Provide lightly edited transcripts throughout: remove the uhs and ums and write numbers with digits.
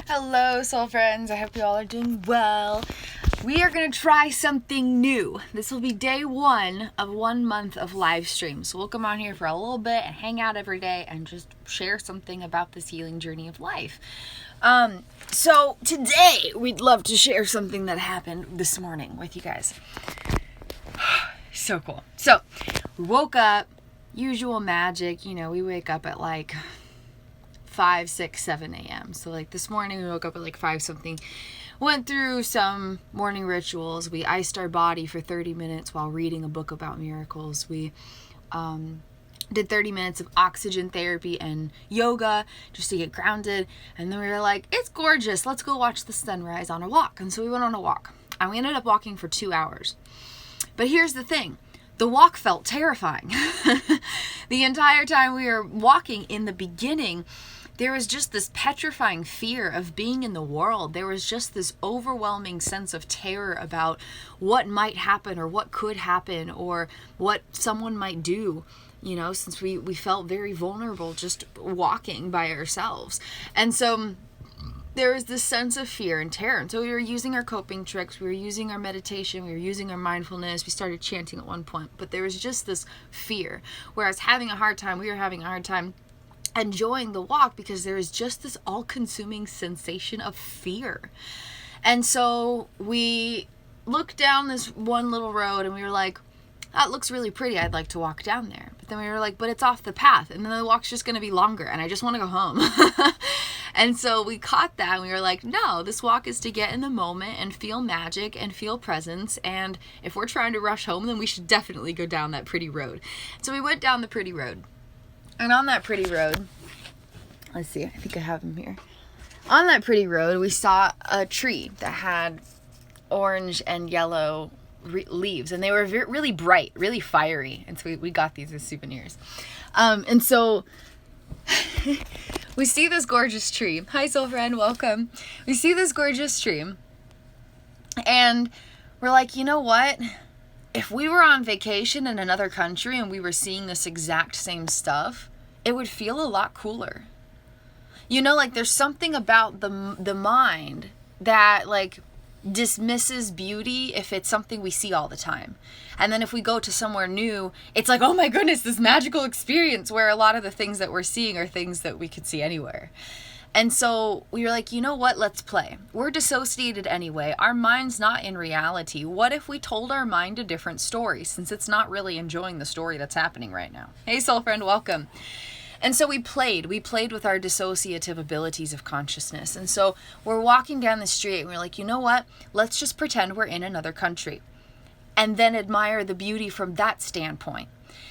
Hello, soul friends. I hope you all are doing well. We are going to try something new. This will be day 1 of 1 month of live stream. So we'll come on here for a little bit and hang out every day and just share something about this healing journey of life. So today we'd love to share something that happened this morning with you guys. So cool. So we woke up, usual magic, we wake up at like 5, 6, 7 a.m. So like this morning we woke up at like 5 something, went through some morning rituals. We iced our body for 30 minutes while reading a book about miracles. We did 30 minutes of oxygen therapy and yoga just to get grounded. And then we were like, it's gorgeous. Let's go watch the sunrise on a walk. And so we went on a walk and we ended up walking for 2 hours. But here's the thing. The walk felt terrifying. The entire time we were walking in the beginning, there was just this petrifying fear of being in the world. There was just this overwhelming sense of terror about what might happen or what could happen or what someone might do, since we felt very vulnerable just walking by ourselves. And so there was this sense of fear and terror. And so we were using our coping tricks. We were using our meditation. We were using our mindfulness. We started chanting at one point. But there was just this fear. Whereas we were having a hard time enjoying the walk because there is just this all-consuming sensation of fear. And so we looked down this one little road and we were like, that looks really pretty. I'd like to walk down there. But then we were like, but it's off the path and then the walk's just going to be longer and I just want to go home. And so we caught that and we were like, no, this walk is to get in the moment and feel magic and feel presence. And if we're trying to rush home, then we should definitely go down that pretty road. So we went down the pretty road. And on that pretty road, let's see, I think I have him here. On that pretty road, we saw a tree that had orange and yellow leaves. And they were really bright, really fiery. And so we got these as souvenirs. And so we see this gorgeous tree. Hi, soul friend, welcome. We see this gorgeous tree. And we're like, you know what? If we were on vacation in another country and we were seeing this exact same stuff, it would feel a lot cooler. There's something about the mind that dismisses beauty if it's something we see all the time. And then if we go to somewhere new, it's like, oh my goodness, this magical experience, where a lot of the things that we're seeing are things that we could see anywhere. And so we were like, you know what? Let's play. We're dissociated anyway. Our mind's not in reality. What if we told our mind a different story, since it's not really enjoying the story that's happening right now? Hey, soul friend, welcome. And so we played with our dissociative abilities of consciousness. And so we're walking down the street and we're like, you know what? Let's just pretend we're in another country and then admire the beauty from that standpoint.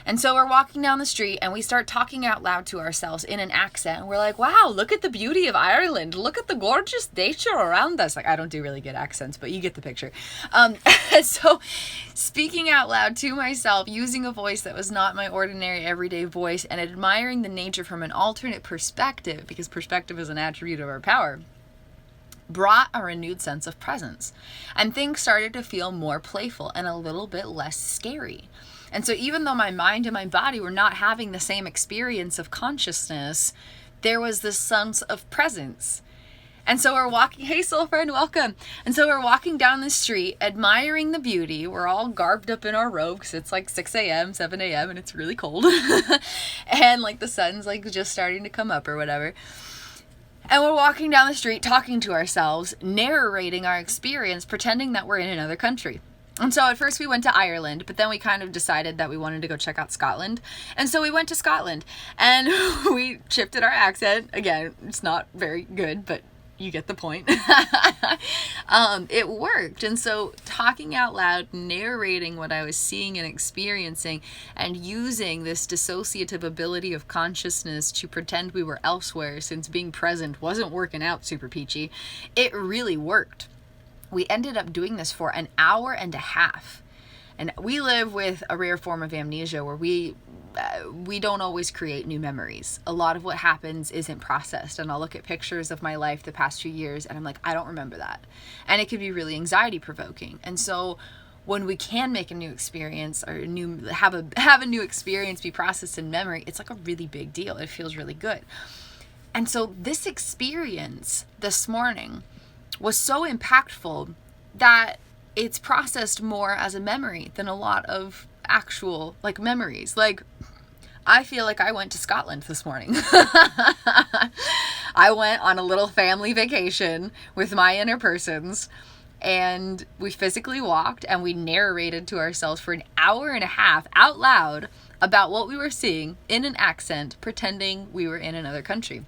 And so we're walking down the street and we start talking out loud to ourselves in an accent. And we're like, wow, look at the beauty of Ireland. Look at the gorgeous nature around us. I don't do really good accents, but you get the picture. So speaking out loud to myself, using a voice that was not my ordinary everyday voice, and admiring the nature from an alternate perspective, because perspective is an attribute of our power, brought a renewed sense of presence. And things started to feel more playful and a little bit less scary. And so even though my mind and my body were not having the same experience of consciousness, there was this sense of presence. And so we're walking, hey soul friend, welcome. And so we're walking down the street, admiring the beauty. We're all garbed up in our robes. It's like 6 a.m., 7 a.m., and it's really cold. And the sun's just starting to come up or whatever. And we're walking down the street, talking to ourselves, narrating our experience, pretending that we're in another country. And so at first we went to Ireland, but then we kind of decided that we wanted to go check out Scotland. And so we went to Scotland and we shifted our accent. Again, it's not very good, but you get the point. It worked. And so talking out loud, narrating what I was seeing and experiencing, and using this dissociative ability of consciousness to pretend we were elsewhere, since being present wasn't working out super peachy, it really worked. We ended up doing this for an hour and a half. And we live with a rare form of amnesia where we don't always create new memories. A lot of what happens isn't processed. And I'll look at pictures of my life the past few years and I'm like, I don't remember that. And it can be really anxiety provoking. And so when we can make a new experience or have a new experience be processed in memory, it's like a really big deal. It feels really good. And so this experience this morning was so impactful that it's processed more as a memory than a lot of actual like memories. Like, I feel like I went to Scotland this morning. I went on a little family vacation with my inner persons, and we physically walked and we narrated to ourselves for an hour and a half out loud about what we were seeing in an accent, pretending we were in another country.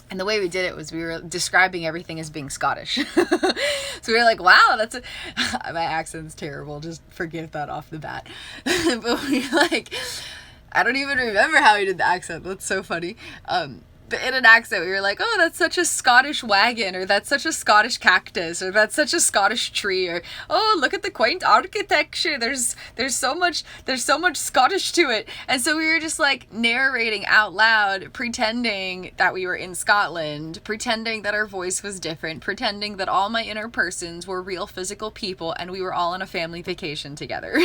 And the way we did it was we were describing everything as being Scottish. So we were like, wow, my accent's terrible. Just forget that off the bat. But we I don't even remember how we did the accent. That's so funny. But in an accent, we were like, oh, that's such a Scottish wagon, or that's such a Scottish cactus, or that's such a Scottish tree, or oh, look at the quaint architecture. There's so much Scottish to it. And so we were just like narrating out loud, pretending that we were in Scotland, pretending that our voice was different, pretending that all my inner persons were real physical people, and we were all on a family vacation together.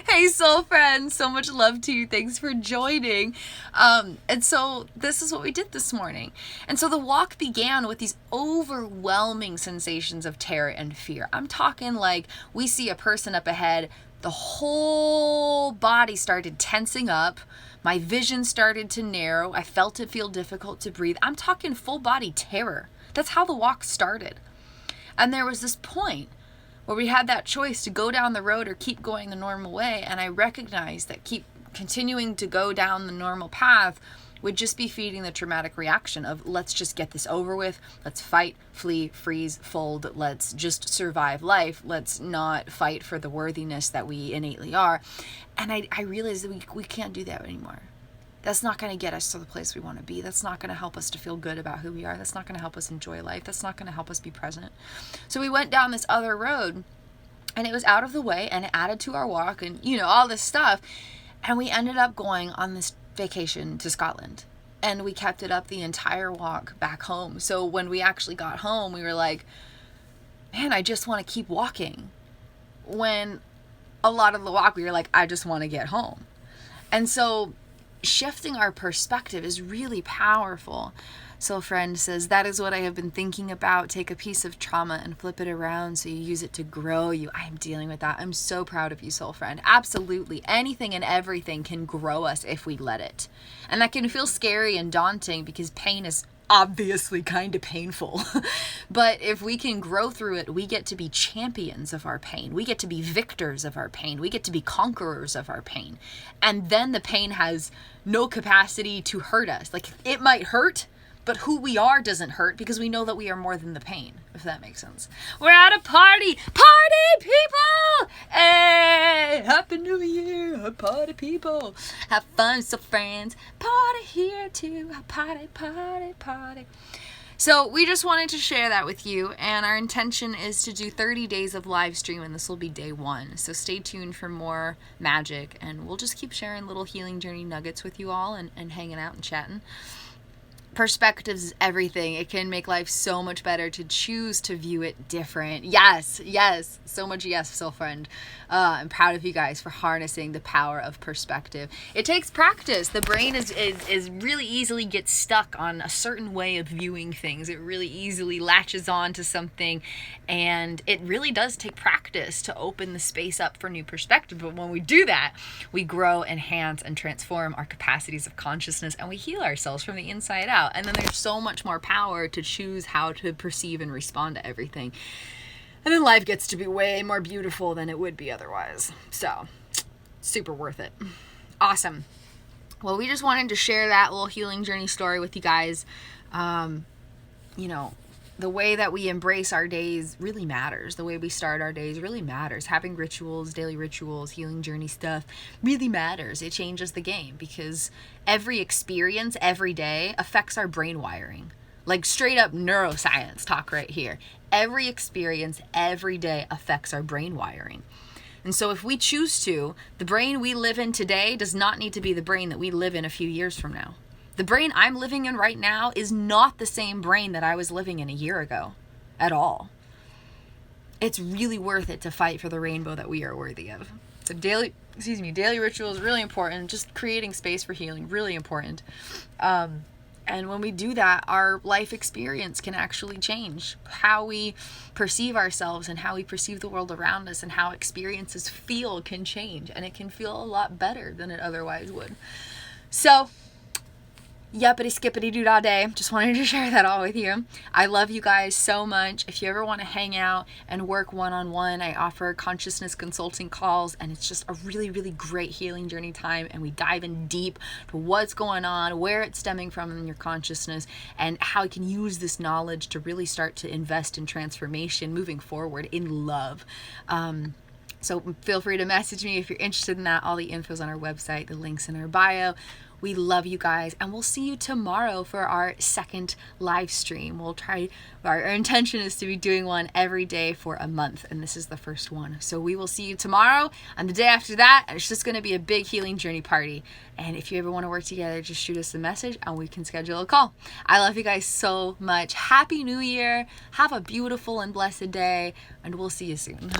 Hey, soul friends, so much love to you. Thanks for joining. And so this is what we did this morning. And so the walk began with these overwhelming sensations of terror and fear. I'm talking like we see a person up ahead, the whole body started tensing up, my vision started to narrow, I felt it feel difficult to breathe. I'm talking full body terror. That's how the walk started. And there was this point where we had that choice to go down the road or keep going the normal way, and I recognized that keep continuing to go down the normal path would just be feeding the traumatic reaction of let's just get this over with, let's fight, flee, freeze, fold, let's just survive life, let's not fight for the worthiness that we innately are. And I realized that we can't do that anymore. That's not going to get us to the place we want to be. That's not going to help us to feel good about who we are. That's not going to help us enjoy life. That's not going to help us be present. So we went down this other road, and it was out of the way, and it added to our walk, and all this stuff. And we ended up going on this vacation to Scotland, and we kept it up the entire walk back home. So when we actually got home, we were like, man, I just want to keep walking. When a lot of the walk, we were like, I just want to get home. And so shifting our perspective is really powerful. Soul friend says, that is what I have been thinking about. Take a piece of trauma and flip it around so you use it to grow you. I am dealing with that. I'm so proud of you, soul friend. Absolutely. Anything and everything can grow us if we let it. And that can feel scary and daunting because pain is obviously kind of painful. But if we can grow through it, we get to be champions of our pain. We get to be victors of our pain. We get to be conquerors of our pain. And then the pain has no capacity to hurt us. Like, it might hurt, but who we are doesn't hurt because we know that we are more than the pain, if that makes sense. We're at a party! Party, people! Hey! Happy New Year! Party, people! Have fun, so friends. Party here too. Party, party, party. So we just wanted to share that with you, and our intention is to do 30 days of live stream, and this will be day 1. So stay tuned for more magic, and we'll just keep sharing little healing journey nuggets with you all and hanging out and chatting. Perspectives is everything. It can make life so much better to choose to view it different. Yes, so much yes, soul friend. I'm proud of you guys for harnessing the power of perspective. It takes practice. The brain is really easily gets stuck on a certain way of viewing things. It really easily latches on to something, and it really does take practice to open the space up for new perspective. But when we do that, we grow, enhance, and transform our capacities of consciousness, and we heal ourselves from the inside out. And then there's so much more power to choose how to perceive and respond to everything. And then life gets to be way more beautiful than it would be otherwise. So, super worth it. Awesome. Well, we just wanted to share that little healing journey story with you guys. The way that we embrace our days really matters. The way we start our days really matters. Having rituals, daily rituals, healing journey stuff really matters. It changes the game because every experience, every day affects our brain wiring. Like straight up neuroscience talk right here. Every experience, every day affects our brain wiring. And so if we choose to, the brain we live in today does not need to be the brain that we live in a few years from now. The brain I'm living in right now is not the same brain that I was living in a year ago at all. It's really worth it to fight for the rainbow that we are worthy of. So daily ritual is really important. Just creating space for healing, really important. And when we do that, our life experience can actually change. How we perceive ourselves and how we perceive the world around us and how experiences feel can change. And it can feel a lot better than it otherwise would. So, yuppity skippity doo dah day. Just wanted to share that all with you. I love you guys so much. If you ever want to hang out and work one-on-one, I offer consciousness consulting calls, and it's just a really, really great healing journey time. And we dive in deep to what's going on, where it's stemming from in your consciousness, and how you can use this knowledge to really start to invest in transformation moving forward in love. So feel free to message me if you're interested in that. All the info's on our website, the link's in our bio. We love you guys, and we'll see you tomorrow for our second live stream. Our intention is to be doing one every day for a month, and this is the first one. So we will see you tomorrow and the day after that, and it's just going to be a big healing journey party. And if you ever want to work together, just shoot us a message and we can schedule a call. I love you guys so much. Happy New Year. Have a beautiful and blessed day, and we'll see you soon.